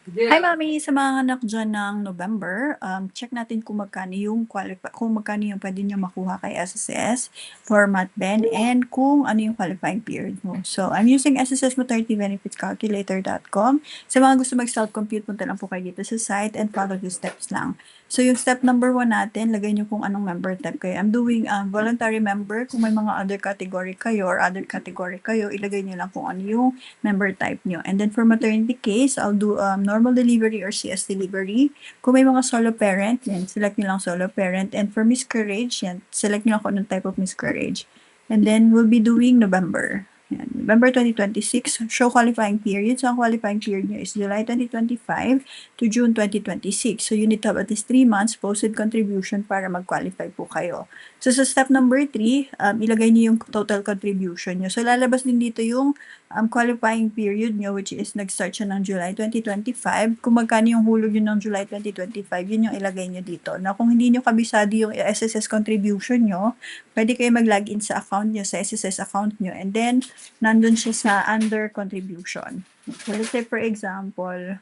Hi mami, sa mga anak diyan ng November, check natin kung magkano yung puwede niyong makuha kay SSS for MATBEN and kung ano yung qualifying period mo. So, I'm using SSS Maternity Benefits Calculator.com. Sa mga gusto mag-self-compute, punta lang po kayo dito sa site and follow the steps lang. So, yung step number 1 natin, lagay niyo kung anong member type kayo. I'm doing voluntary member. Kung may mga other category kayo, ilagay niyo lang kung ano yung member type nyo. And then for maternity case, I'll do normal delivery or CS delivery. Kung may mga solo parent, yan, select nyo lang solo parent. And for miscarriage, yan, select nyo lang kung anong type of miscarriage. And then we'll be doing November. Yan, November 2026, show qualifying period. So, ang qualifying period nyo is July 2025 to June 2026. So, you need to have at least 3 months posted contribution para mag-qualify po kayo. So, sa step number 3, ilagay niyo yung total contribution nyo. So, lalabas din dito yung qualifying period nyo, which is nag-start siya ng July 2025. Kung magkano yung hulog yun ng July 2025, yun yung ilagay nyo dito. Na kung hindi nyo kabisado yung SSS contribution nyo, pwede kayo mag-login sa account nyo, sa SSS account nyo, and then, nandun siya sa under contribution. So, let's say, for example,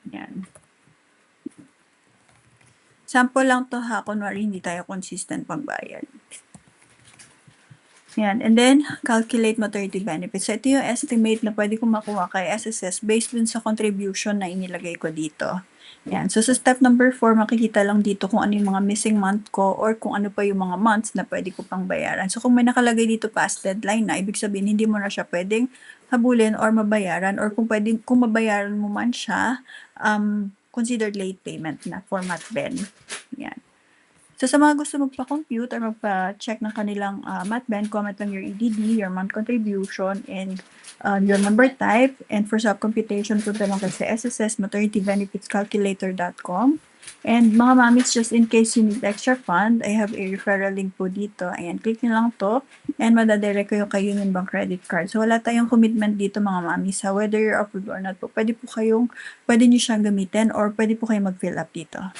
yan. Sample lang to ha, kunwari hindi tayo consistent pagbayad. Yan. And then, calculate maternity benefits. So, ito yung estimate na pwede kong makuha kay SSS based dun sa contribution na inilagay ko dito. Yan. So, sa step number 4, makikita lang dito kung ano yung mga missing month ko or kung ano pa yung mga months na pwede ko pang bayaran. So, kung may nakalagay dito past deadline na, ibig sabihin hindi mo na siya pwedeng habulin or mabayaran, or kung mabayaran mo man siya, considered late payment na for MATBEN. Yan. So, sa mga gusto magpa-compute or magpa-check ng kanilang MATBEN, comment lang your EDD, your month contribution, and your member type. And for self-computation, punta lang kayo sa SSS Maternity Benefits Calculator.com. And mga mamis, just in case you need extra fund, I have a referral link po dito. Ayan, click nyo lang to and madadirect kayo kay Union Bank credit card. So, wala tayong commitment dito mga mamis. Whether you're approved or not po, pwede nyo siyang gamitin or pwede po kayo mag-fill up dito.